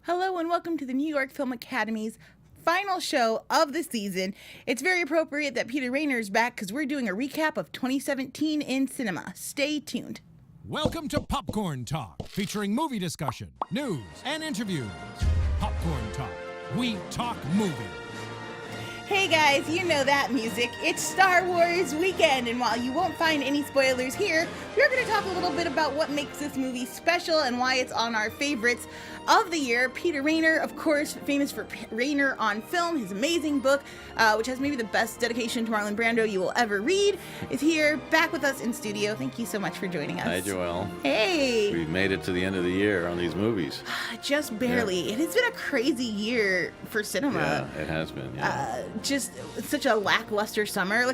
Hello and welcome to the New York Film Academy's final show of the season. It's very appropriate that Peter Rainer is back because we're doing a recap of 2017 in cinema. Stay tuned. Welcome to Popcorn Talk, featuring movie discussion, news, and interviews. Popcorn Talk. We talk movies. Hey guys, you know that music. It's Star Wars weekend, and while you won't find any spoilers here, we're going to talk a little bit about what makes this movie special and why it's on our favorites of the year. Peter Rainer, of course, famous for Rainer on Film, his amazing book, which has maybe the best dedication to Marlon Brando you will ever read, is here, back with us in studio. Thank you so much for joining us. Hi, Joelle. Hey. We've made it to the end of the year on these movies. Just barely. Yeah. It has been a crazy year for cinema. Yeah, it has been. Yeah. Just such a lackluster summer.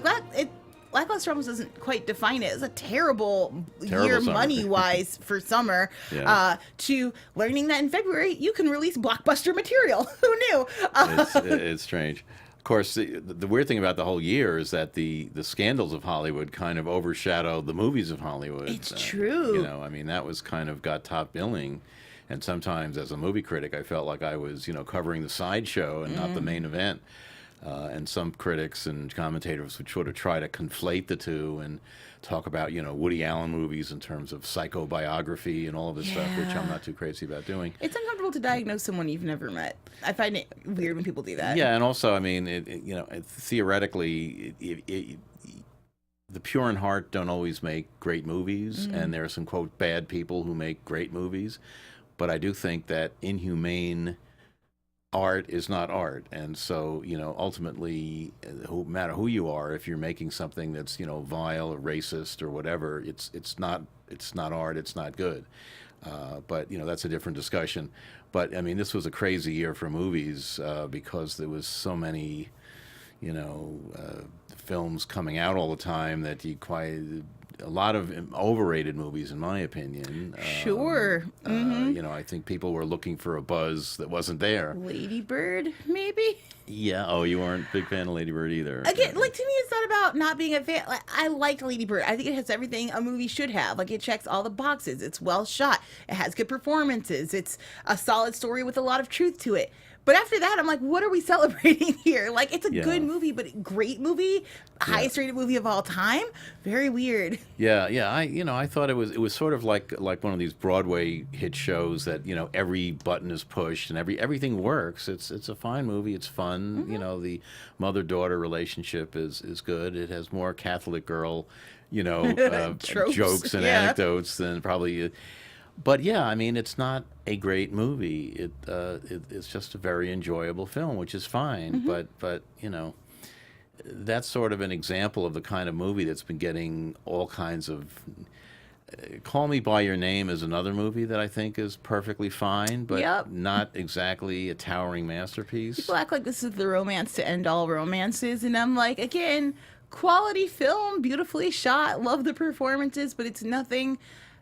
Lackluster almost doesn't quite define it. It's a terrible year money-wise for summer. Yeah. To learning that in February you can release blockbuster material. Who knew? It's strange. Of course, the weird thing about the whole year is that the scandals of Hollywood kind of overshadowed the movies of Hollywood. It's true. That was kind of got top billing. And sometimes as a movie critic, I felt like I was, covering the sideshow and not the main event. And some critics and commentators would sort of try to conflate the two and talk about, Woody Allen movies in terms of psychobiography and all of this stuff, which I'm not too crazy about doing. It's uncomfortable to diagnose someone you've never met. I find it weird when people do that. Yeah, and also, theoretically, the pure in heart don't always make great movies, and there are some, quote, bad people who make great movies. But I do think that inhumane art is not art, and so ultimately, no matter who you are, if you're making something that's vile or racist or whatever, it's not art, it's not good. But that's a different discussion. But this was a crazy year for movies because there was so many films coming out all the time that a lot of overrated movies, in my opinion. Sure. I think people were looking for a buzz that wasn't there. Lady Bird, maybe? Yeah. Oh, you weren't a big fan of Lady Bird either. Again, to me, it's not about not being a fan. I liked Lady Bird. I think it has everything a movie should have. It checks all the boxes. It's well shot. It has good performances. It's a solid story with a lot of truth to it. But after that, I'm like, what are we celebrating here? It's a good movie, but a great movie, highest rated movie of all time. Very weird. Yeah. I thought it was sort of like one of these Broadway hit shows that every button is pushed and everything works. It's a fine movie. It's fun. The mother-daughter relationship is good. It has more Catholic girl, jokes and anecdotes than probably. But it's not a great movie. It's just a very enjoyable film, which is fine. But that's sort of an example of the kind of movie that's been getting all kinds of. Call Me by Your Name is another movie that I think is perfectly fine, but not exactly a towering masterpiece. People act like this is the romance to end all romances, and I'm like, again, quality film, beautifully shot, love the performances, but it's nothing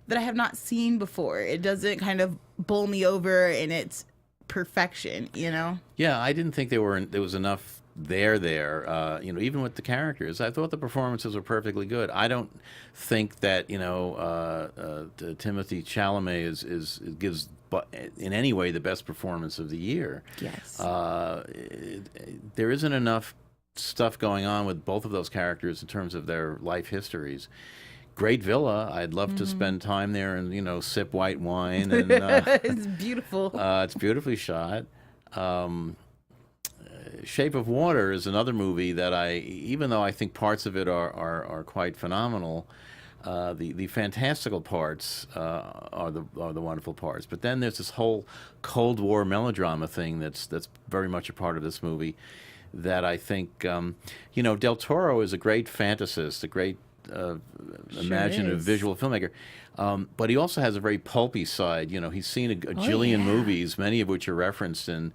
that I have not seen before. It doesn't kind of bowl me over in its perfection, Yeah, I didn't think there was enough there. Even with the characters, I thought the performances were perfectly good. I don't think that Timothée Chalamet gives in any way the best performance of the year. Yes. There isn't enough stuff going on with both of those characters in terms of their life histories. Great villa. I'd love to spend time there and sip white wine. And it's beautiful. It's beautifully shot. Shape of Water is another movie that even though I think parts of it are quite phenomenal, the fantastical parts are the wonderful parts. But then there's this whole Cold War melodrama thing that's very much a part of this movie. That I think Del Toro is a great fantasist, a great imaginative visual filmmaker, but he also has a very pulpy side. He's seen a jillion movies, many of which are referenced in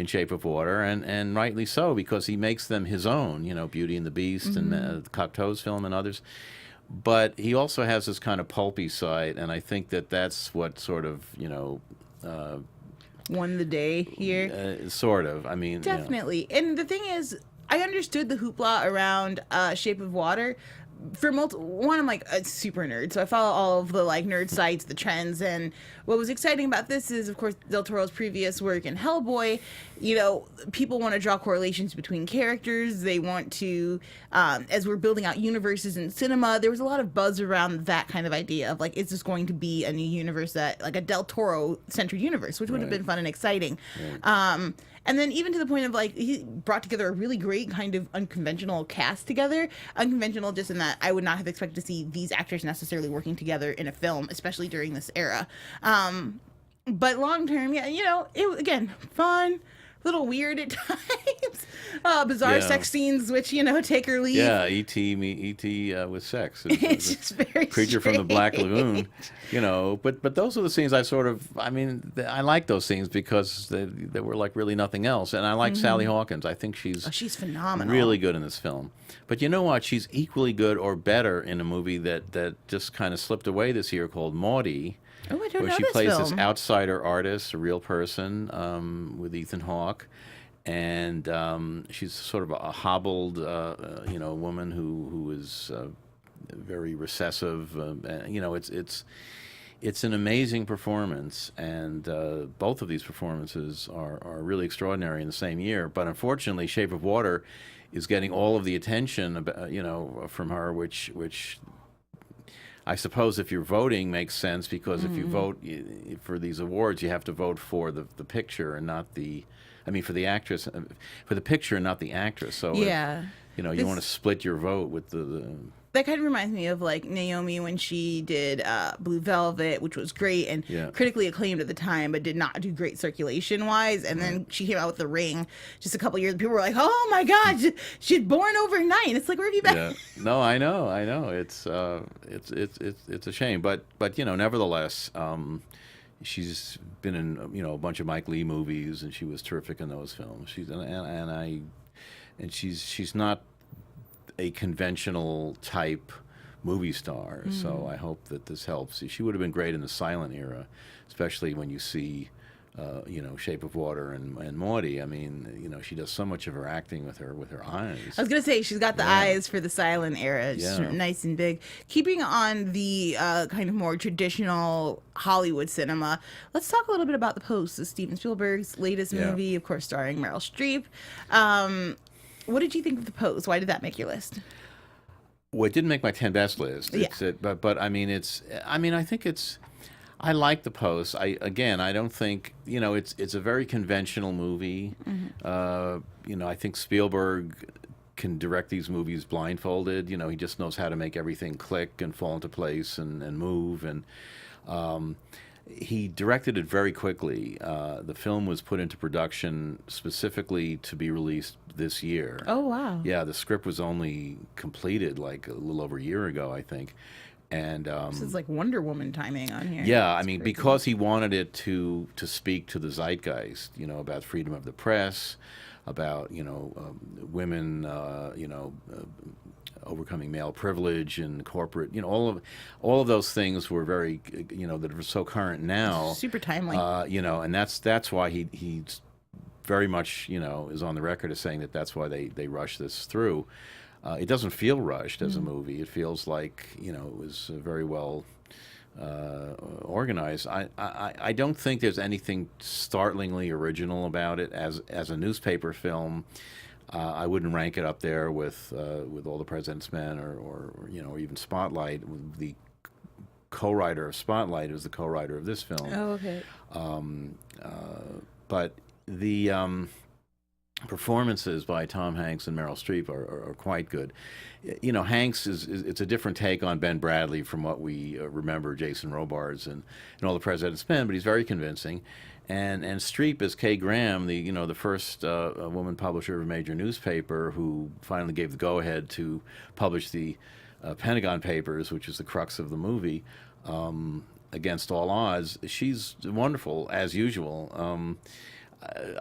Shape of Water, and rightly so, because he makes them his own. Beauty and the Beast and the Cocteau's film and others. But he also has this kind of pulpy side, and I think that's what sort of won the day here. Sort of. Definitely. And the thing is, I understood the hoopla around Shape of Water, I'm like a super nerd, so I follow all of the like nerd sites, the trends, and what was exciting about this is, of course, Del Toro's previous work in Hellboy. You know, people want to draw correlations between characters. They want to, as we're building out universes in cinema, there was a lot of buzz around that kind of idea of like, is this going to be a new universe that like a Del Toro centered universe, which would have been fun and exciting. Right. And then even to the point of like, he brought together a really great kind of unconventional cast together. Unconventional just in that I would not have expected to see these actors necessarily working together in a film, especially during this era. But long term, yeah, you know, it again, fun, a little weird at times. Bizarre sex scenes, which, you know, take or leave. Yeah, E.T. With sex. It's just very Creature strange. from the Black Lagoon, you know. But those are the scenes I I like those scenes because they were like really nothing else. And I like Sally Hawkins. I think she's phenomenal. Really good in this film. But you know what? She's equally good or better in a movie that just kind of slipped away this year called Maudie. Oh, I don't where know she this plays film. this outsider artist, a real person, with Ethan Hawke, and she's sort of a hobbled, you know, woman who is very recessive. You know, it's an amazing performance, and both of these performances are really extraordinary in the same year. But unfortunately, Shape of Water is getting all of the attention, you know, from her, which I suppose if you're voting makes sense, because if you vote for these awards, you have to vote for the picture and not for the actress, for the picture and not the actress. So yeah, if, you know, you want to split your vote with the that kind of reminds me of like Naomi when she did Blue Velvet, which was great and critically acclaimed at the time, but did not do great circulation wise. And then she came out with The Ring just a couple years. People were like, "Oh my God, she's born overnight." It's like, where have you been? Yeah. No, I know. It's a shame, but you know, nevertheless, she's been in, you know, a bunch of Mike Leigh movies, and she was terrific in those films. She's not a conventional type movie star, so I hope that this helps. She would have been great in the silent era, especially when you see, you know, Shape of Water and Maudie. I mean, you know, she does so much of her acting with her eyes. I was gonna say she's got the eyes for the silent era, just Yeah. nice and big. Keeping on the kind of more traditional Hollywood cinema, let's talk a little bit about The Post, Steven Spielberg's latest movie, of course, starring Meryl Streep. What did you think of The Post? Why did that make your list? Well, it didn't make my 10 best list. But I mean, I think I like The Post. I don't think, you know, it's a very conventional movie. You know, I think Spielberg can direct these movies blindfolded. You know, he just knows how to make everything click and fall into place and move. And he directed it very quickly. The film was put into production specifically to be released this year. Oh, wow. Yeah, the script was only completed like a little over a year ago, I think. And this is like Wonder Woman timing on here. yeah, I mean, because he wanted it to speak to the zeitgeist, you know, about freedom of the press, about, you know, women, you know, overcoming male privilege and corporate, you know, all of those things were very, you know, that are so current now. Super timely. You know, and that's why he's very much, you know, is on the record as saying that that's why they rushed this through. It doesn't feel rushed as a movie. It feels like, you know, it was very well organized. I don't think there's anything startlingly original about it as a newspaper film. I wouldn't rank it up there with All the President's Men or you know, or even Spotlight. The co-writer of Spotlight is the co-writer of this film. Oh, okay. But the performances by Tom Hanks and Meryl Streep are quite good. You know, Hanks it's a different take on Ben Bradley from what we remember Jason Robards and All the President's Men, but he's very convincing. And Streep is Kay Graham, the first woman publisher of a major newspaper who finally gave the go-ahead to publish the Pentagon Papers, which is the crux of the movie. Against all odds, she's wonderful as usual.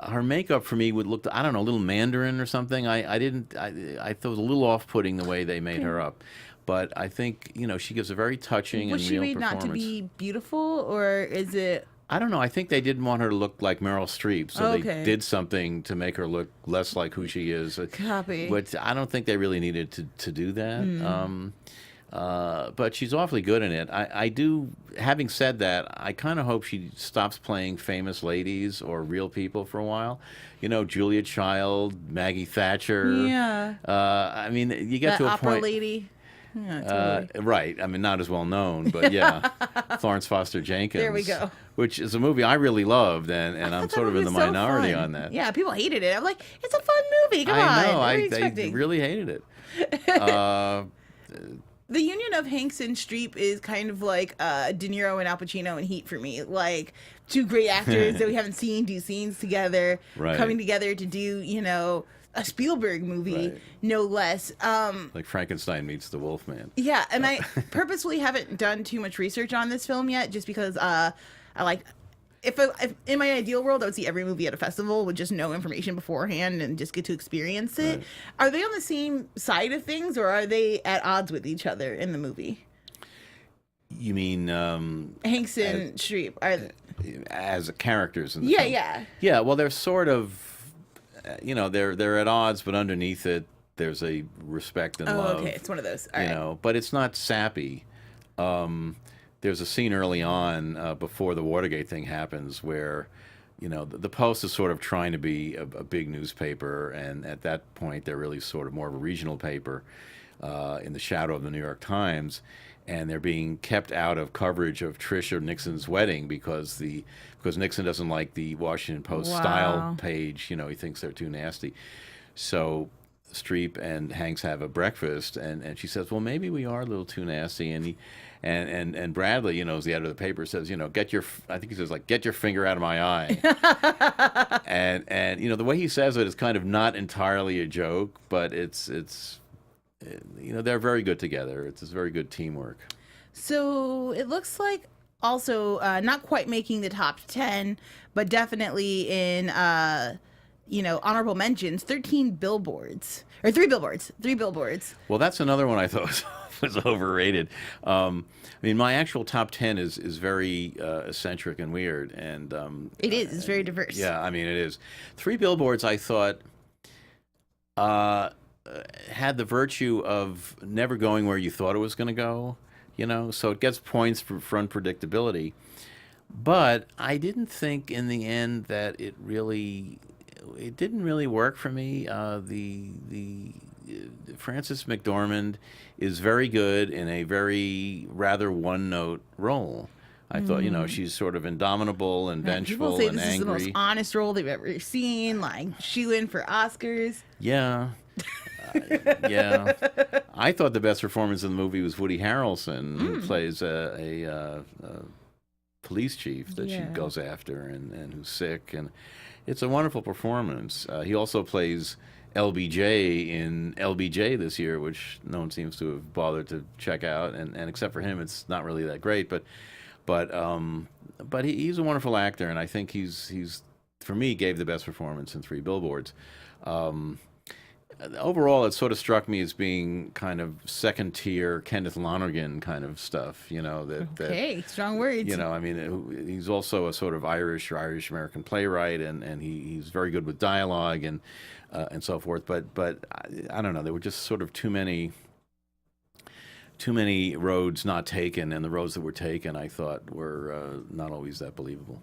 Her makeup for me would look, I don't know, a little Mandarin or something. I thought it was a little off-putting the way they made her up. But I think, you know, she gives a very touching and real performance. Was she made not to be beautiful, or is it... I don't know. I think they didn't want her to look like Meryl Streep, so Okay. they did something to make her look less like who she is. Copy. But I don't think they really needed to do that. But she's awfully good in it. I do. Having said that, I kind of hope she stops playing famous ladies or real people for a while. You know, Julia Child, Maggie Thatcher. Yeah. I mean, you get That to a opera point. lady. Yeah, totally. Right. I mean, not as well known, but yeah. Florence Foster Jenkins. There we go. Which is a movie I really loved, and I'm thought sort that of in the movie was so minority fun. on that. Yeah, people hated it. I'm like, it's a fun movie. Come on. I know. What are you They expecting? really hated it. The union of Hanks and Streep is kind of like De Niro and Al Pacino and Heat for me. Like two great actors that we haven't seen do scenes together, Right. coming together to do, a Spielberg movie, Right. no less. Like Frankenstein meets the Wolfman. Yeah, and I purposefully haven't done too much research on this film yet, just because I like. If in my ideal world, I would see every movie at a festival with just no information beforehand and just get to experience it. Right. Are they on the same side of things, or are they at odds with each other in the movie? You mean Hanks and Streep are. as characters in the Yeah, film? yeah. Yeah, well, they're sort of, they're at odds, but underneath it, there's a respect and Oh, love. okay, it's one of those. All right. But it's not sappy. There's a scene early on before the Watergate thing happens where, the Post is sort of trying to be a big newspaper, and at that point they're really sort of more of a regional paper in the shadow of the New York Times, and they're being kept out of coverage of Trish or Nixon's wedding because Nixon doesn't like the Washington Post style page. He thinks they're too nasty. So Streep and Hanks have a breakfast, and she says, well, maybe we are a little too nasty. And Bradley, as the editor of the paper, says, I think he says, like, get your finger out of my eye. and the way he says it is kind of not entirely a joke, but it's they're very good together. It's very good teamwork. So it looks like also not quite making the top 10, but definitely in honorable mentions. 13 billboards or 3 billboards. 3 billboards. Well, that's another one I thought was overrated. My actual top 10 is very eccentric and weird, and It is. It's very diverse. yeah, it is. 3 billboards I thought had the virtue of never going where you thought it was going to go, so it gets points for unpredictability. But I didn't think in the end that it didn't really work for me. The Frances McDormand is very good in a very rather one-note role. I thought, she's sort of indomitable and vengeful People say and this angry. is the most honest role they've ever seen, like shoo-in for Oscars. Yeah. Yeah. I thought the best performance in the movie was Woody Harrelson, who plays a police chief that she Yeah. goes after and who's sick. And it's a wonderful performance. He also plays LBJ in LBJ this year, which no one seems to have bothered to check out. And except for him, it's not really that great. But he's a wonderful actor, and I think he's for me gave the best performance in 3 billboards. Overall, it sort of struck me as being kind of second tier Kenneth Lonergan kind of stuff, Okay, strong words. He's also a sort of Irish or Irish American playwright, and he's very good with dialogue and so forth. But I don't know, there were just sort of too many roads not taken, and the roads that were taken, I thought, were not always that believable.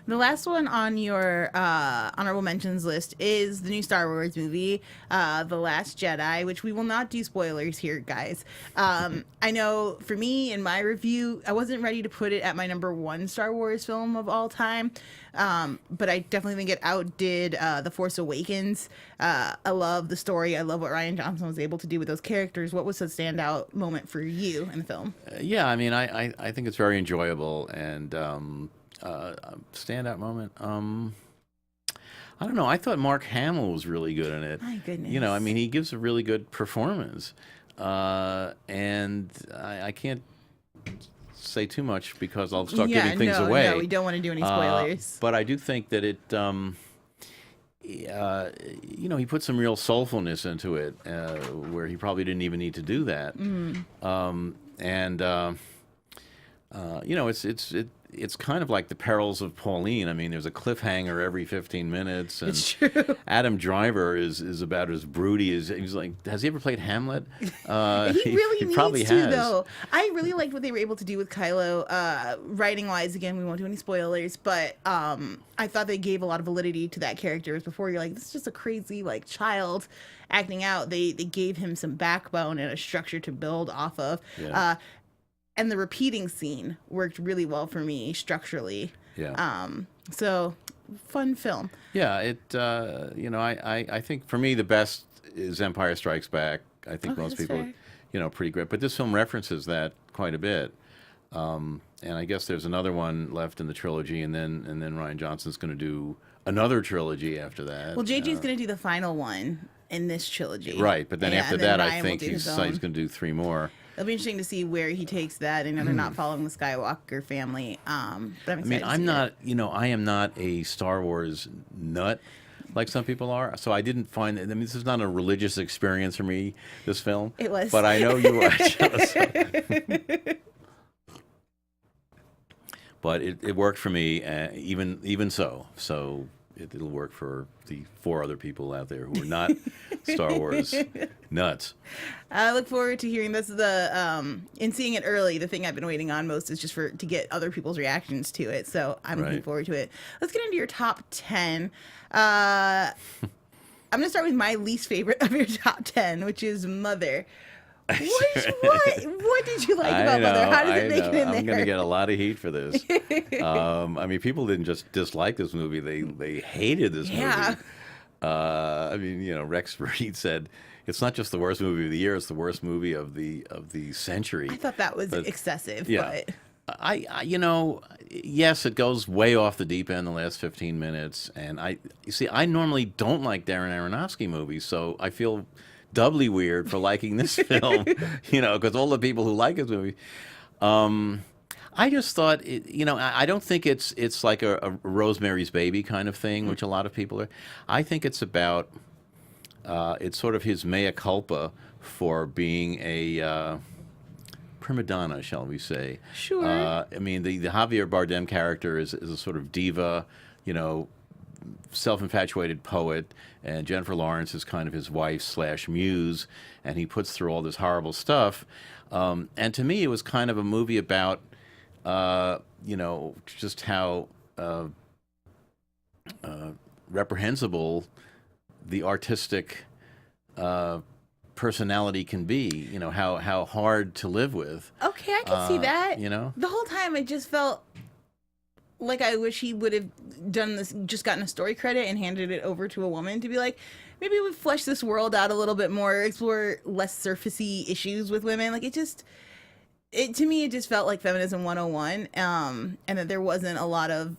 The last one on your honorable mentions list is the new Star Wars movie, The Last Jedi, which we will not do spoilers here, guys. I know for me, in my review, I wasn't ready to put it at my number 1 Star Wars film of all time, but I definitely think it outdid The Force Awakens. I love the story. I love what Rian Johnson was able to do with those characters. What was the standout moment for you in the film? Yeah, I think it's very enjoyable, and standout moment. I don't know. I thought Mark Hamill was really good in it. My goodness. He gives a really good performance, and I can't say too much because I'll start giving things away. No, we don't want to do any spoilers. But I do think that it. He put some real soulfulness into it, where he probably didn't even need to do that. it's kind of like the perils of Pauline. I mean, there's a cliffhanger every 15 minutes, and It's true. Adam Driver is about as broody as he's like. Has he ever played Hamlet? He really needs probably to, has. though. I really liked what they were able to do with Kylo, writing-wise. Again, we won't do any spoilers, but I thought they gave a lot of validity to that character. Whereas before, you're like, this is just a crazy like child acting out. They gave him some backbone and a structure to build off of. Yeah. And the repeating scene worked really well for me structurally. Yeah. So fun film. Yeah. I think for me the best is Empire Strikes Back. I think Okay, most that's people, fair. pretty great. But this film references that quite a bit. And I guess there's another one left in the trilogy, and then Ryan Johnson's going to do another trilogy after that. Well, JG's going to do the final one in this trilogy. Right, but then Yeah, after and then that, I Ryan will think do he's his going own. to do 3 more. It'll be interesting to see where he takes that. I know they're not following the Skywalker family, but I'm excited to see I am not a Star Wars nut like some people are. So I didn't find it. I mean, this is not a religious experience for me, this film. It was. But I know you are. But it worked for me, even so. So it'll work for the 4 other people out there who are not Star Wars nuts. I look forward to hearing this. In seeing it early, the thing I've been waiting on most is just to get other people's reactions to it. So I'm looking Right. forward to it. Let's get into your top 10. I'm going to start with my least favorite of your top 10, which is Mother. What did you like about Mother? How does it make it in there? I'm going to get a lot of heat for this. I mean, people didn't just dislike this movie; they hated this Yeah. movie. Rex Reed said it's not just the worst movie of the year; it's the worst movie of the century. I thought that was excessive. Yeah. But Yes, it goes way off the deep end the last 15 minutes, and I normally don't like Darren Aronofsky movies, so I feel doubly weird for liking this film, because all the people who like this movie. I just thought, I don't think it's like a Rosemary's Baby kind of thing, which a lot of people are. I think it's about, it's sort of his mea culpa for being a prima donna, shall we say. Sure. I mean, the Javier Bardem character is a sort of diva, self-infatuated poet, and Jennifer Lawrence is kind of his wife / muse, and he puts through all this horrible stuff. And to me, it was kind of a movie about, just how reprehensible the artistic personality can be. How hard to live with. Okay, I can see that. The whole time, I just felt like I wish he would have done this, just gotten a story credit and handed it over to a woman to be like, maybe we flesh this world out a little bit more, explore less surfacey issues with women. Like to me, it just felt like feminism 101, and that there wasn't a lot of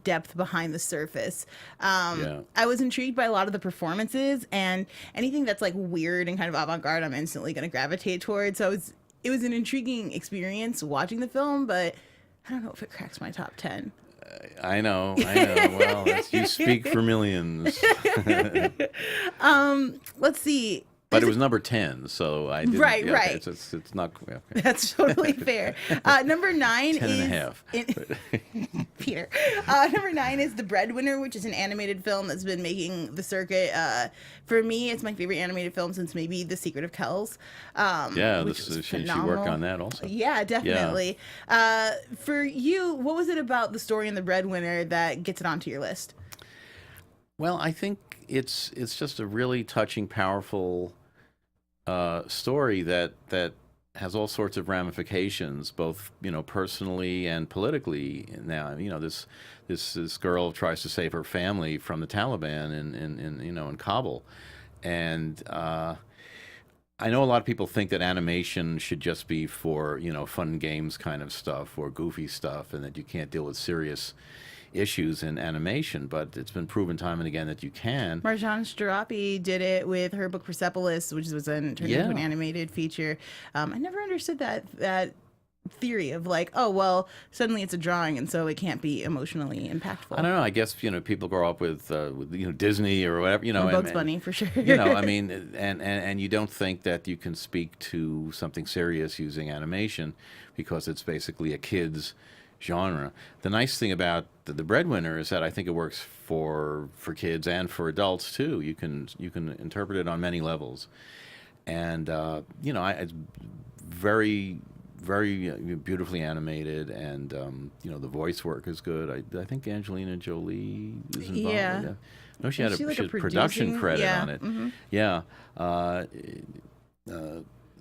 depth behind the surface. I was intrigued by a lot of the performances, and anything that's like weird and kind of avant-garde, I'm instantly going to gravitate towards. So it was an intriguing experience watching the film, but I don't know if it cracks my top 10. I know. Well, you speak for millions. Let's see. But it was number 10, so I didn't. Right. It's not. Okay. That's totally fair. Number 9 10 and a half. Peter. Number 9 is The Breadwinner, which is an animated film that's been making the circuit. For me, it's my favorite animated film since maybe The Secret of Kells. She worked on that also. Yeah, definitely. Yeah. For you, what was it about the story in The Breadwinner that gets it onto your list? Well, I think it's just a really touching, powerful story that has all sorts of ramifications, both personally and politically. Now, this girl tries to save her family from the Taliban in Kabul, and I know a lot of people think that animation should just be for fun games kind of stuff or goofy stuff, and that you can't deal with serious issues in animation, but it's been proven time and again that you can. Marjane Starapi did it with her book Persepolis, which was turned into an animated feature. I never understood that theory of like, oh well, suddenly it's a drawing and so it can't be emotionally impactful. I don't know. I guess people grow up with Disney or whatever, or Bugs Bunny for sure. I mean, and you don't think that you can speak to something serious using animation because it's basically a kid's genre. The nice thing about the Breadwinner is that I think it works for kids and for adults too. You can interpret it on many levels, and it's very beautifully animated, and the voice work is good. I think Angelina Jolie is involved. Yeah. I know she had like a production credit on it. Mm-hmm. Yeah.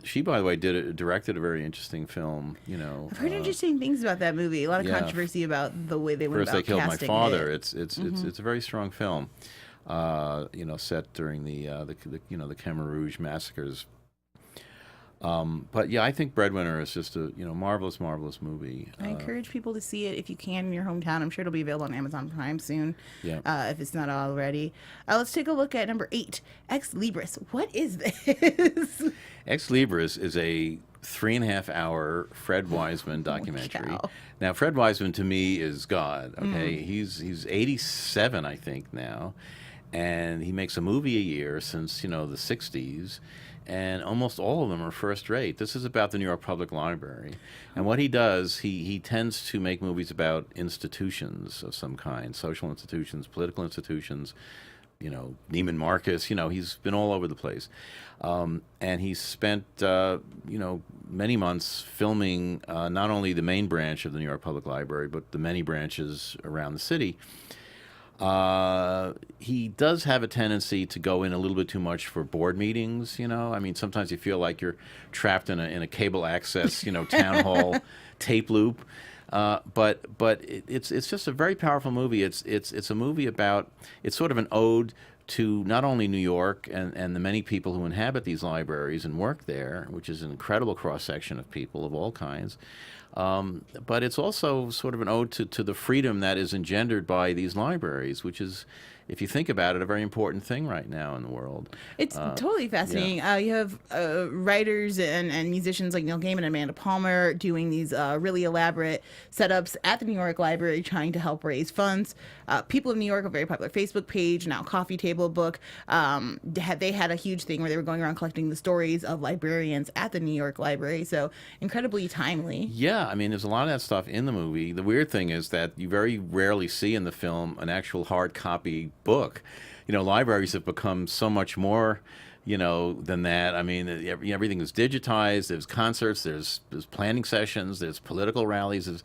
She, by the way, directed a very interesting film. I've heard interesting things about that movie. A lot of controversy about the way they went First about They Killed My casting Father. it. It's a very strong film. Set during the Khmer Rouge massacres. But yeah, I think Breadwinner is just a marvelous movie. I encourage people to see it if you can in your hometown. I'm sure it'll be available on Amazon Prime soon. Yeah. If it's not already. Let's take a look at number 8, Ex Libris. What is this? Ex Libris is a 3.5-hour Fred Wiseman documentary. Cow. Now, Fred Wiseman to me is God. Okay, he's 87, I think now, and he makes a movie a year since the 60s. And almost all of them are first rate. This is about the New York Public Library. And what he does, he tends to make movies about institutions of some kind, social institutions, political institutions, Neiman Marcus, he's been all over the place. And he's spent, many months filming not only the main branch of the New York Public Library, but the many branches around the city. He does have a tendency to go in a little bit too much for board meetings. I mean, sometimes you feel like you're trapped in a cable access, town hall tape loop. But it's just a very powerful movie. It's a movie about, it's sort of an ode to not only New York and the many people who inhabit these libraries and work there, which is an incredible cross-section of people of all kinds, but it's also sort of an ode to the freedom that is engendered by these libraries, which is, if you think about it, a very important thing right now in the world. It's totally fascinating. Yeah. You have writers and musicians like Neil Gaiman and Amanda Palmer doing these really elaborate setups at the New York Library trying to help raise funds. People of New York, a very popular Facebook page, now Coffee Table book, they had a huge thing where they were going around collecting the stories of librarians at the New York Library, so incredibly timely. Yeah, I mean, there's a lot of that stuff in the movie. The weird thing is that you very rarely see in the film an actual hard copy book. Libraries have become so much more, than that. I mean, everything is digitized. There's concerts, there's planning sessions, there's political rallies, there's,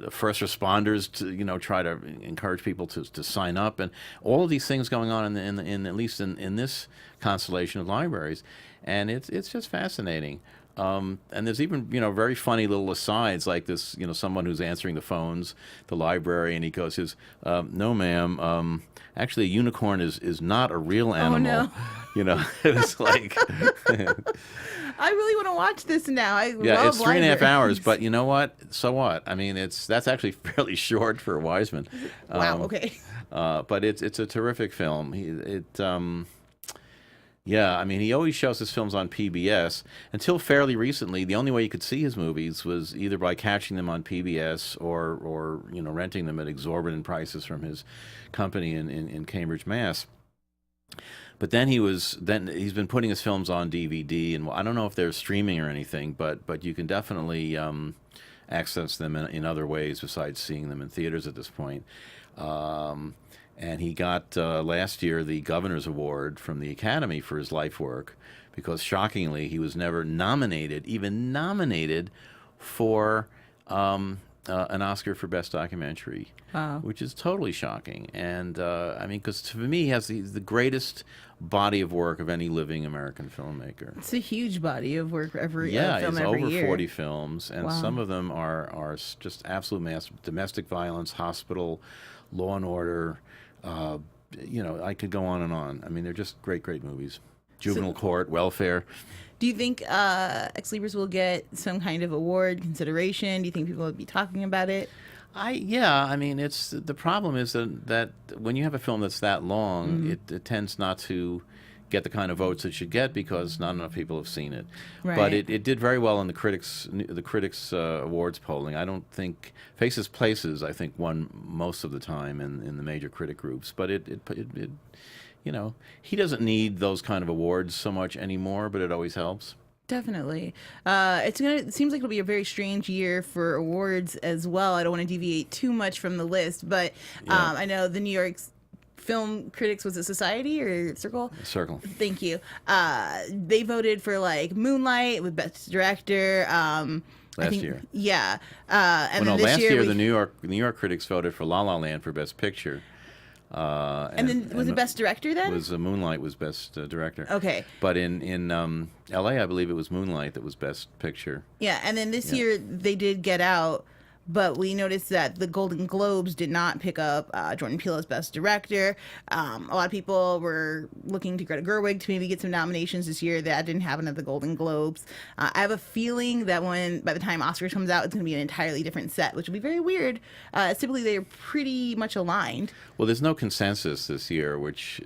first responders to, try to encourage people to sign up, and all of these things going on in at least in this constellation of libraries. And it's just fascinating. And there's even, very funny little asides like this, someone who's answering the phones, the library, and he goes, no, ma'am, actually a unicorn is not a real animal. Oh, no. It's like... I really want to watch this now. I love it's 3.5 libraries. hours, but you know what? So what? I mean, that's actually fairly short for Wiseman. Wow, okay. But it's a terrific film. Yeah, I mean, he always shows his films on PBS. Until fairly recently, the only way you could see his movies was either by catching them on PBS or renting them at exorbitant prices from his company in Cambridge, Mass. But then he's been putting his films on DVD, and I don't know if they're streaming or anything, but you can definitely access them in other ways besides seeing them in theaters at this point. And he got last year the Governor's Award from the Academy for his life work, because shockingly he was never even nominated for an Oscar for Best Documentary, which is totally shocking. And I mean, because for me, he has the greatest body of work of any living American filmmaker. It's a huge body of work every yeah, film he's every over year. 40 films, and Wow. some of them are just absolute mass. Domestic violence, hospital, Law and Order. I could go on and on. I mean, they're just great movies. Juvenile Court, Welfare. Do you think Ex Libris will get some kind of award consideration? Do you think people will be talking about it? I mean, it's the problem is that when you have a film that's that long, it tends not to get the kind of votes it should get because not enough people have seen it. Right. But it did very well in the critics awards polling. I don't think Faces Places I think won most of the time in the major critic groups. But it he doesn't need those kind of awards so much anymore. But it always helps. Definitely. It seems like it'll be a very strange year for awards as well. I don't want to deviate too much from the list, but I know the New York Film Critics, was it Society or Circle? Circle. Thank you. They voted for like Moonlight with Best Director. Last year. Yeah. And then this last year we, the New York critics voted for La La Land for Best Picture. And then was it Best Director then? Was Moonlight was Best Director. Okay. But in L.A., I believe it was Moonlight that was Best Picture. Yeah, and then this year they did Get Out, but we noticed that the Golden Globes did not pick up Jordan Peele as Best Director. A lot of people were looking to Greta Gerwig to maybe get some nominations this year. That didn't happen at the Golden Globes. I have a feeling that by the time Oscars comes out, it's going to be an entirely different set, which will be very weird. Typically, they're pretty much aligned. Well, there's no consensus this year, which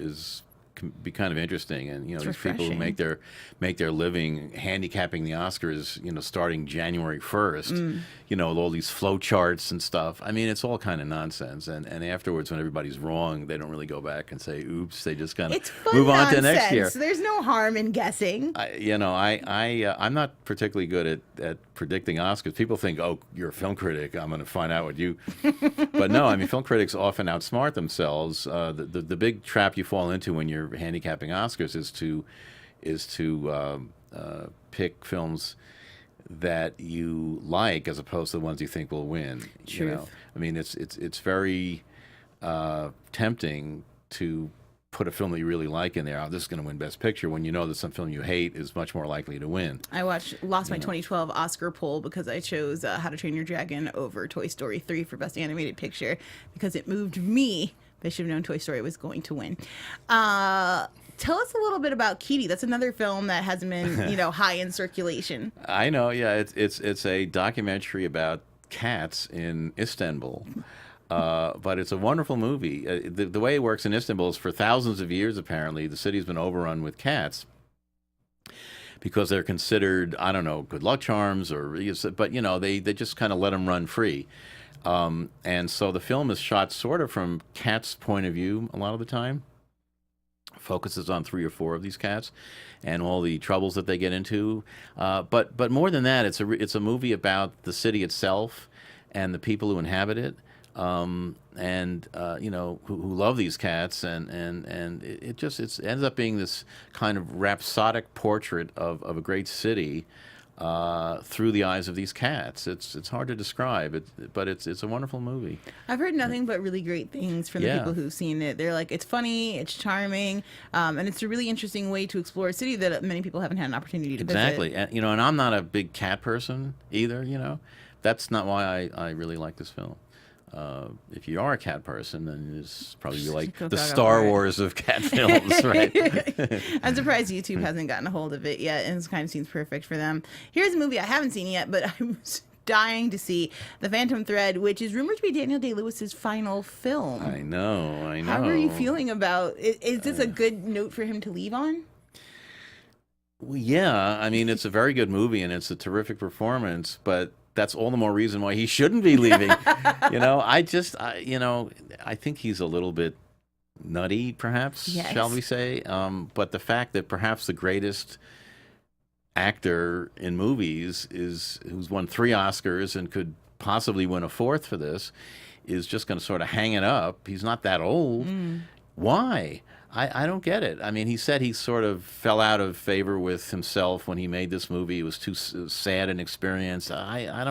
can be kind of interesting. And It's these people who make their living handicapping the Oscars, starting January 1st, with all these flow charts and stuff. I mean, it's all kind of nonsense. And afterwards, when everybody's wrong, they don't really go back and say, "Oops." They just kind of move on to next year. There's no harm in guessing. I'm not particularly good at predicting Oscars. People think, "Oh, you're a film critic. I'm going to find out what you." But no, I mean, film critics often outsmart themselves. The big trap you fall into when you're handicapping Oscars is to pick films that you like as opposed to the ones you think will win. Truth. I mean, it's very tempting to put a film that you really like in there. Oh, this is going to win Best Picture, when you know that some film you hate is much more likely to win. I lost my 2012 Oscar poll because I chose How to Train Your Dragon over Toy Story 3 for Best Animated Picture because it moved me. I should have known Toy Story was going to win. Tell us a little bit about Kitty. That's another film that hasn't been, high in circulation. I know. Yeah, it's a documentary about cats in Istanbul. But it's a wonderful movie. The way it works in Istanbul is for thousands of years, apparently, the city's been overrun with cats because they're considered, I don't know, good luck charms, but they just kind of let them run free. And so the film is shot sort of from cats' point of view a lot of the time. Focuses on 3 or 4 of these cats and all the troubles that they get into. But more than that, it's a movie about the city itself and the people who inhabit it. Who love these cats, and it ends up being this kind of rhapsodic portrait of a great city through the eyes of these cats. It's hard to describe, but it's a wonderful movie. I've heard nothing but really great things from the people who've seen it. They're like, it's funny, it's charming, and it's a really interesting way to explore a city that many people haven't had an opportunity to visit. Exactly, and I'm not a big cat person either. That's not why I really like this film. If you are a cat person, then it's probably like the Star Wars of cat films, right? I'm surprised YouTube hasn't gotten a hold of it yet, and it kind of seems perfect for them. Here's a movie I haven't seen yet, but I'm dying to see, The Phantom Thread, which is rumored to be Daniel Day-Lewis's final film. I know. How are you feeling about it? Is this a good note for him to leave on? Well, yeah, I mean, it's a very good movie, and it's a terrific performance, but that's all the more reason why he shouldn't be leaving. I think he's a little bit nutty, perhaps, shall we say. But the fact that perhaps the greatest actor in movies who's won 3 Oscars and could possibly win a 4th for this is just going to sort of hang it up. He's not that old. Why? I don't get it. I mean, he said he sort of fell out of favor with himself when he made this movie. It was too sad an experience. I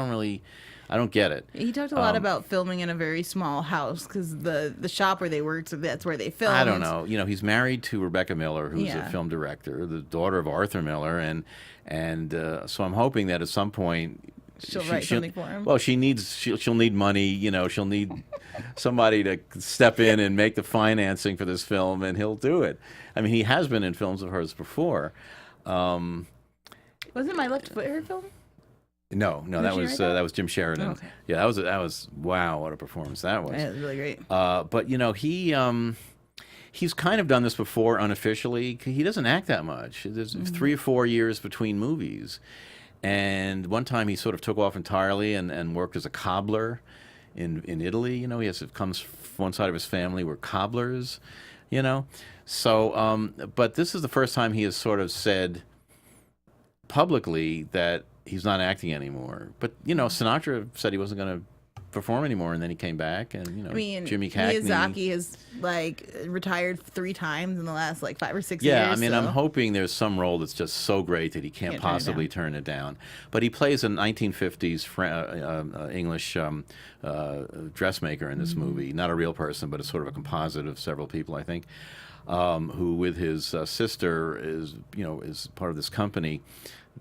don't get it. He talked a lot about filming in a very small house because the shop where they worked, so that's where they filmed. I don't know. He's married to Rebecca Miller, who's a film director, the daughter of Arthur Miller, and so I'm hoping that at some point she'll write something for him. Well, she'll need money. She'll need somebody to step in and make the financing for this film, and he'll do it. I mean, he has been in films of hers before. Wasn't My Left Foot her film? No, that was Jim Sheridan. Oh, okay. Yeah, that was wow, what a performance that was. Yeah, it was really great. But he's kind of done this before unofficially. He doesn't act that much. There's 3 or 4 years between movies. And one time he sort of took off entirely and worked as a cobbler in Italy. He comes from one side of his family were cobblers, So, but this is the first time he has sort of said, publicly that he's not acting anymore. But Sinatra said he wasn't going to perform anymore, and then he came back, and I mean, Jimmy Cagney. Miyazaki has retired 3 times in the last 5 or 6 Yeah, years. I mean, so. I'm hoping there's some role that's just so great that he can't possibly turn it down. But he plays a 1950s English dressmaker in this movie. Not a real person, but a sort of a composite of several people, I think, who with his sister is part of this company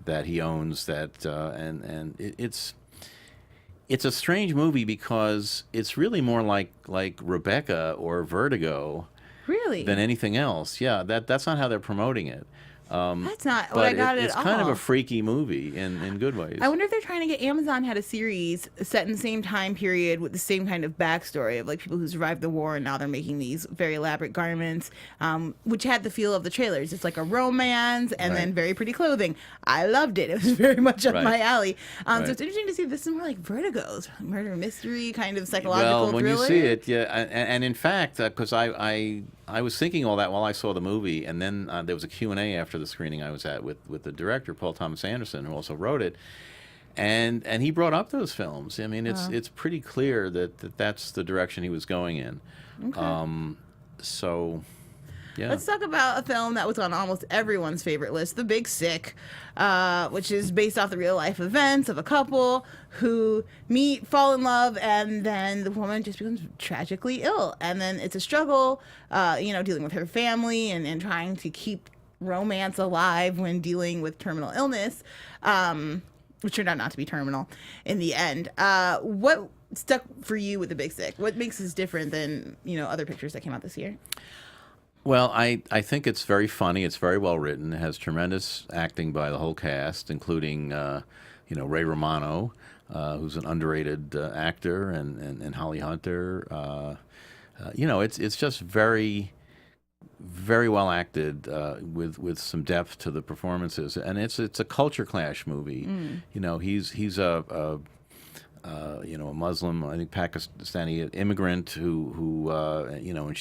that he owns. It's a strange movie because it's really more like Rebecca or Vertigo Really? than anything else. Yeah, that's not how they're promoting it. That's not what I got at all. It's kind of a freaky movie in good ways. I wonder if they're trying to get Amazon had a series set in the same time period with the same kind of backstory of people who survived the war and now they're making these very elaborate garments, which had the feel of the trailers. It's like a romance and then very pretty clothing. I loved it. It was very much up my alley. So it's interesting to see this is more like Vertigo's murder mystery kind of psychological Well, when thriller. you see it, yeah, and in fact, because I was thinking all that while I saw the movie, and then there was a Q&A after the screening I was at with the director, Paul Thomas Anderson, who also wrote it, and he brought up those films. I mean, it's pretty clear that's the direction he was going in. Okay. So, yeah. Let's talk about a film that was on almost everyone's favorite list, The Big Sick, which is based off the real-life events of a couple who meet, fall in love, and then the woman just becomes tragically ill. And then it's a struggle, dealing with her family and trying to keep romance alive when dealing with terminal illness, which turned out not to be terminal in the end. What stuck for you with The Big Sick? What makes this different than, other pictures that came out this year? Well, I think it's very funny. It's very well written. It has tremendous acting by the whole cast, including Ray Romano, who's an underrated actor, and Holly Hunter. It's just very, very well acted with some depth to the performances, and it's a culture clash movie. He's a Muslim, I think Pakistani immigrant who and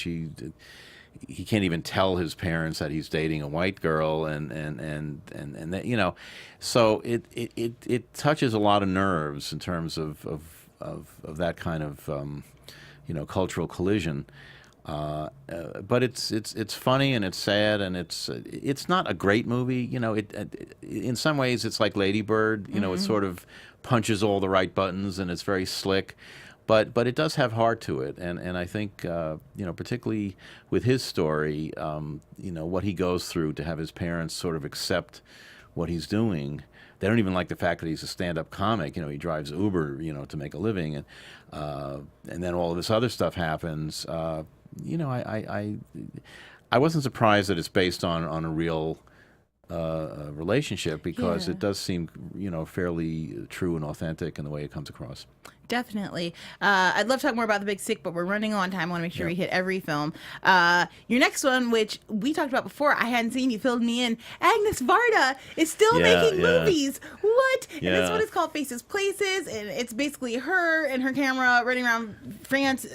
he can't even tell his parents that he's dating a white girl, and that, so it touches a lot of nerves in terms of that kind of cultural collision. But it's funny and it's sad and it's not a great movie. In some ways it's like Lady Bird. It sort of punches all the right buttons and it's very slick. But it does have heart to it, and I think particularly with his story, what he goes through to have his parents sort of accept what he's doing. They don't even like the fact that he's a stand-up comic. He drives Uber, to make a living, and then all of this other stuff happens. I wasn't surprised that it's based on a real relationship because it does seem fairly true and authentic in the way it comes across. Definitely. I'd love to talk more about The Big Sick, but we're running on time. I want to make sure we hit every film. Your next one, which we talked about before, I hadn't seen, you filled me in. Agnes Varda is still making movies. What? And this one is called Faces Places, and it's basically her and her camera running around France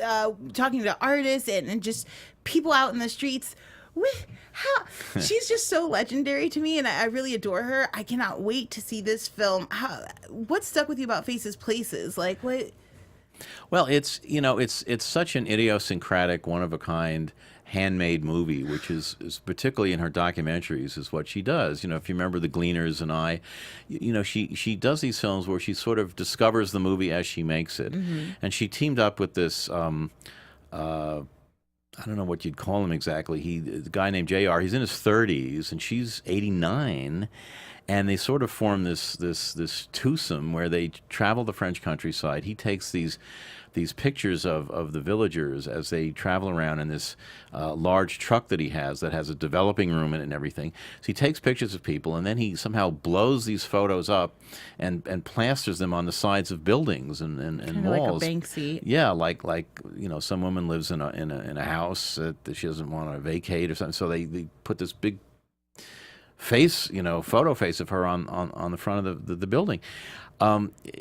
talking to artists and just people out in the streets. She's just so legendary to me, and I really adore her. I cannot wait to see this film. What stuck with you about Faces Places? What? Well, it's such an idiosyncratic, one of a kind, handmade movie, which is particularly in her documentaries is what she does. If you remember The Gleaners and she does these films where she sort of discovers the movie as she makes it, and she teamed up with this. I don't know what you'd call him exactly. The guy named JR. He's in his 30s, and she's 89, and they sort of form this twosome where they travel the French countryside. He takes these pictures of the villagers as they travel around in this large truck that he has that has a developing room in it and everything. So he takes pictures of people, and then he somehow blows these photos up and plasters them on the sides of buildings and malls. Like a Banksy. Yeah, like some woman lives in a house that she doesn't want to vacate or something. So they put this big face, photo face of her on the front of the building.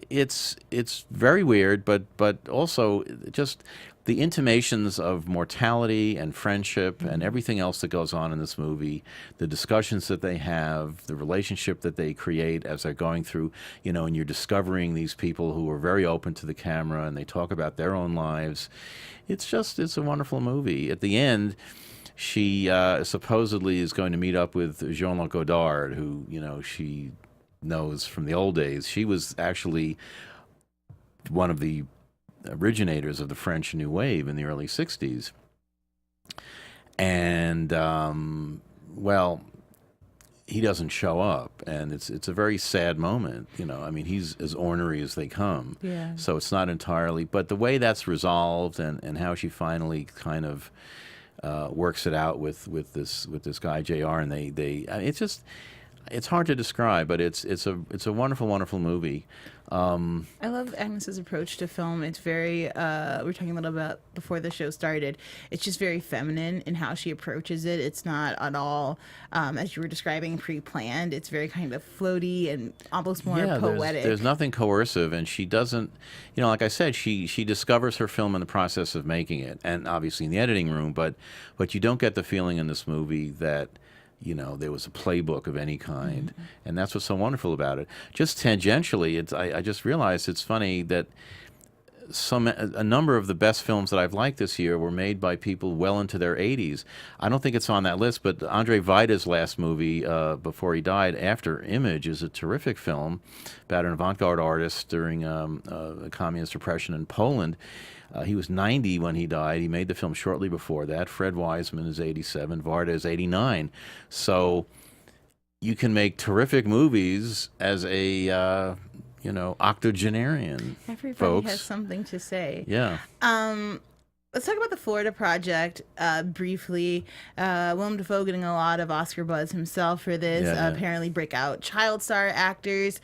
It's very weird, but also just the intimations of mortality and friendship and everything else that goes on in this movie, the discussions that they have, the relationship that they create as they're going through, and you're discovering these people who are very open to the camera and they talk about their own lives. It's a wonderful movie. At the end, she supposedly is going to meet up with Jean-Luc Godard, who, she knows from the old days. She was actually one of the originators of the French New Wave in the early 60s. And, well, he doesn't show up, and it's a very sad moment. He's as ornery as they come. Yeah. So it's not entirely, but the way that's resolved and how she finally kind of works it out with this guy JR, and it's hard to describe, but it's a wonderful, wonderful movie. I love Agnes's approach to film. It's very, we were talking a little about before the show started, it's just very feminine in how she approaches it. It's not at all, as you were describing, pre-planned. It's very kind of floaty and almost more poetic. There's nothing coercive, and she doesn't, like I said, she discovers her film in the process of making it, and obviously in the editing room, but you don't get the feeling in this movie that there was a playbook of any kind, and that's what's so wonderful about it. Just tangentially, I just realized it's funny that a number of the best films that I've liked this year were made by people well into their 80s. I don't think it's on that list, but Andre Vida's last movie, before he died, After Image, is a terrific film about an avant-garde artist during the communist repression in Poland. He was 90 when he died. He made the film shortly before that. Fred Wiseman is 87. Varda is 89. So you can make terrific movies as a, octogenarian. Everybody folks. has something to say. Yeah. Let's talk about the Florida Project briefly. Willem Dafoe getting a lot of Oscar buzz himself for this. Apparently breakout child star actors.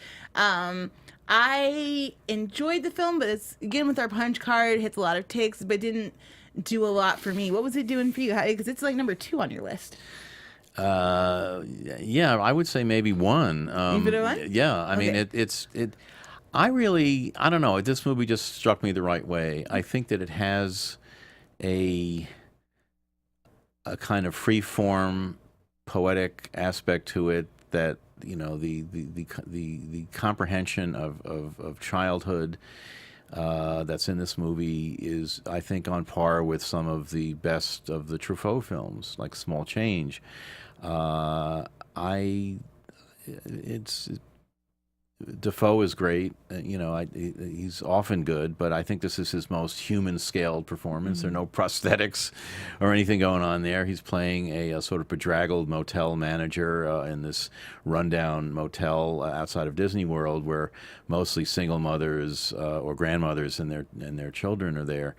I enjoyed the film, but it's, again, with our punch card, hits a lot of ticks, but didn't do a lot for me. What was it doing for you? Because it's like number 2 on your list. Yeah, I would say maybe 1. You put it 1? Yeah, I mean, I don't know. This movie just struck me the right way. I think that it has a kind of free-form, poetic aspect to it that, the comprehension of childhood that's in this movie is, I think, on par with some of the best of the Truffaut films, like Small Change. Defoe is great. He's often good, but I think this is his most human-scaled performance. There are no prosthetics or anything going on there. He's playing a sort of bedraggled motel manager in this rundown motel outside of Disney World, where mostly single mothers or grandmothers and their children are there.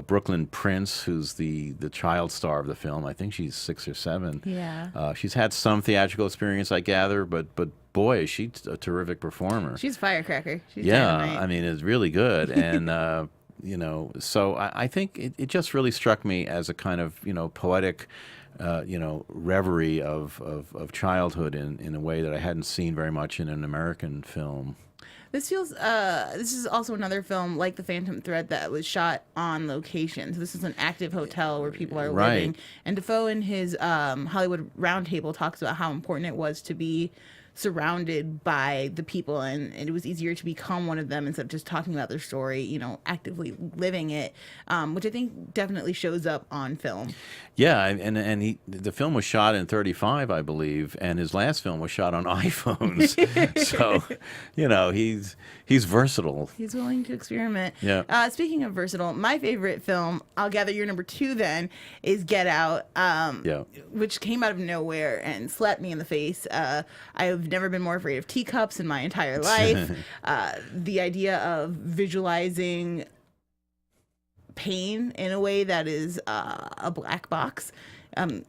Brooklyn Prince, who's the child star of the film, I think she's 6 or 7. Yeah. She's had some theatrical experience, I gather, but boy, is she a terrific performer. She's a firecracker. She's dynamite. I mean, it's really good. And, so I think it just really struck me as a kind of, poetic, reverie of childhood in a way that I hadn't seen very much in an American film. This is also another film like The Phantom Thread that was shot on location. So this is an active hotel where people are living. And Dafoe in his Hollywood Roundtable talks about how important it was to be surrounded by the people, and it was easier to become one of them instead of just talking about their story, actively living it, which I think definitely shows up on film. Yeah, and the film was shot in 35, I believe, and his last film was shot on iPhones. So, he's versatile. He's willing to experiment. Yeah. Speaking of versatile, my favorite film, I'll gather your number 2 then, is Get Out, which came out of nowhere and slapped me in the face. I've never been more afraid of teacups in my entire life. The idea of visualizing pain in a way that is a black box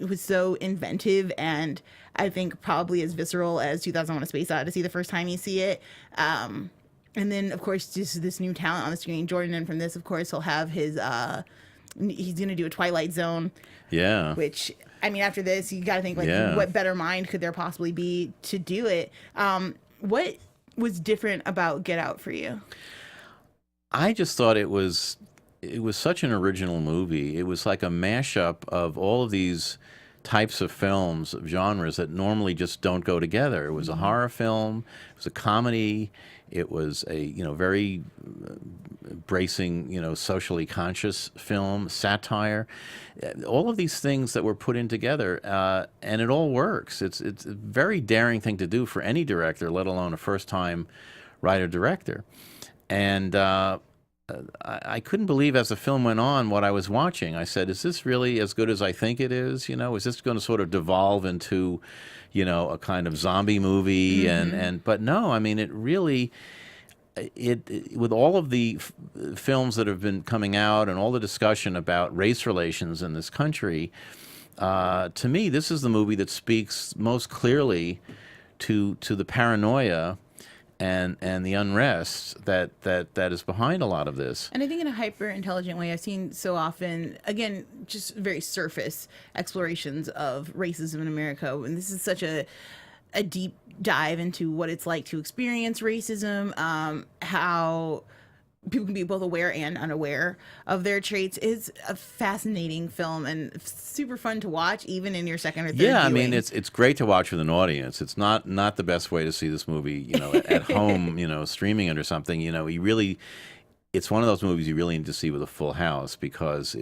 was so inventive, and I think probably as visceral as 2001: A Space Odyssey the first time you see it. And then, of course, just this new talent on the screen, Jordan, and from this, of course, he'll have his he's going to do a Twilight Zone. Yeah. Which, I mean, after this, you got to think, what better mind could there possibly be to do it? What was different about Get Out for you? I just thought it was it was such an original movie. It was like a mashup of all of these types of films, of genres that normally just don't go together. It was a horror film, it was a comedy, it was a, very bracing, socially conscious film, satire, all of these things that were put in together, and it all works. It's a very daring thing to do for any director, let alone a first-time writer-director. And I couldn't believe as the film went on what I was watching. I said, is this really as good as I think it is? Is this going to sort of devolve into, a kind of zombie movie? But no, I mean, it really, with all of the films that have been coming out and all the discussion about race relations in this country, to me, this is the movie that speaks most clearly to the paranoia and the unrest that is behind a lot of this. And I think in a hyper intelligent way, I've seen so often, again, just very surface explorations of racism in America. And this is such a deep dive into what it's like to experience racism, how people can be both aware and unaware of their traits. Is a fascinating film and super fun to watch, even in your second or third viewing. I mean, it's great to watch with an audience. It's not the best way to see this movie, at home, streaming it or something. It's one of those movies you really need to see with a full house because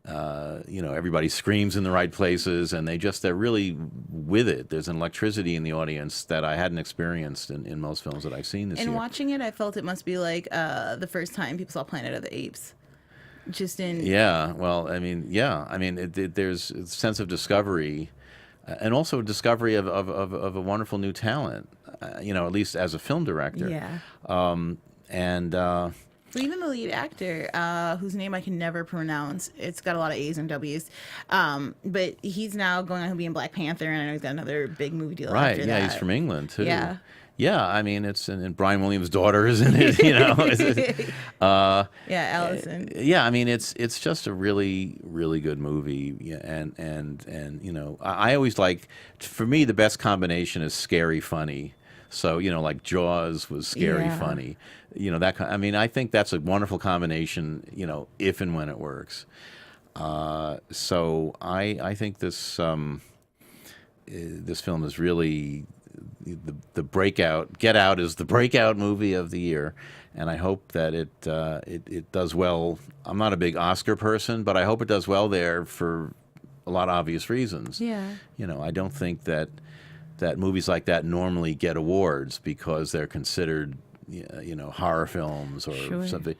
everybody screams in the right places and they're really with it. There's an electricity in the audience that I hadn't experienced in most films that I've seen this year. And watching it, I felt it must be like the first time people saw Planet of the Apes. There's a sense of discovery, and also a discovery of a wonderful new talent. At least as a film director. Yeah. So even the lead actor, whose name I can never pronounce, it's got a lot of A's and W's, but he's now going on to be in Black Panther, and I know he's got another big movie deal after that. Right, he's from England, too. Yeah. Yeah, I mean, and Brian Williams' daughter is in it, Allison. Yeah, I mean, it's just a really, really good movie, and I always like, for me, the best combination is scary funny. So, like Jaws was scary funny. I think that's a wonderful combination, if and when it works. So I think this film is really the breakout. Get Out is the breakout movie of the year, and I hope that it does well. I'm not a big Oscar person, but I hope it does well there for a lot of obvious reasons. Yeah. I don't think that movies like that normally get awards because they're considered, horror films or something.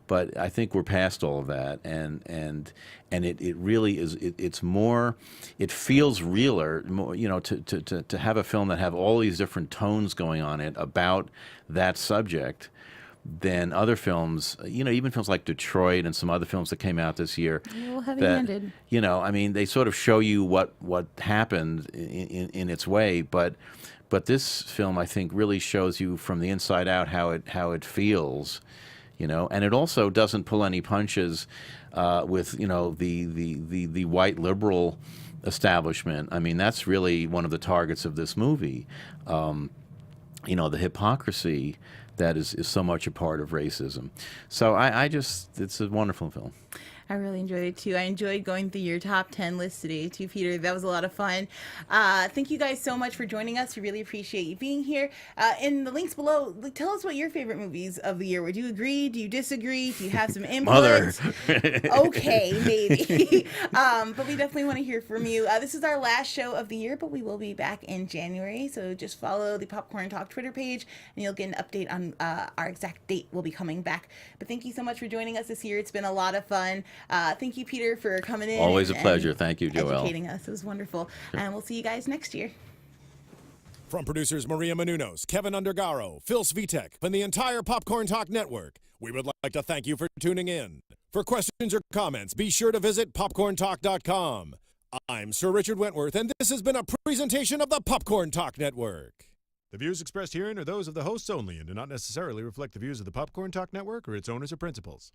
But I think we're past all of that, and it really is. It's more. It feels realer, more, to have a film that have all these different tones going on it about that subject than other films, even films like Detroit and some other films that came out this year. A little heavy-handed. They sort of show you what happened in its way, but this film, I think, really shows you from the inside out how it feels, and it also doesn't pull any punches with the white liberal establishment. I mean, that's really one of the targets of this movie. The hypocrisy that is so much a part of racism. So it's a wonderful film. I really enjoyed it too. I enjoyed going through your top 10 list today too, Peter. That was a lot of fun. Thank you guys so much for joining us. We really appreciate you being here. In the links below, tell us what your favorite movies of the year were. Do you agree? Do you disagree? Do you have some input? Mother. Okay, maybe. But we definitely want to hear from you. This is our last show of the year, but we will be back in January. So just follow the Popcorn Talk Twitter page, and you'll get an update on our exact date we'll be coming back. But thank you so much for joining us this year. It's been a lot of fun. Thank you, Peter, for coming in. Always a pleasure. Thank you, Joelle. Educating us. It was wonderful. Sure. And we'll see you guys next year. From producers Maria Menounos, Kevin Undergaro, Phil Svitek, and the entire Popcorn Talk Network, we would like to thank you for tuning in. For questions or comments, be sure to visit popcorntalk.com. I'm Sir Richard Wentworth, and this has been a presentation of the Popcorn Talk Network. The views expressed herein are those of the hosts only and do not necessarily reflect the views of the Popcorn Talk Network or its owners or principals.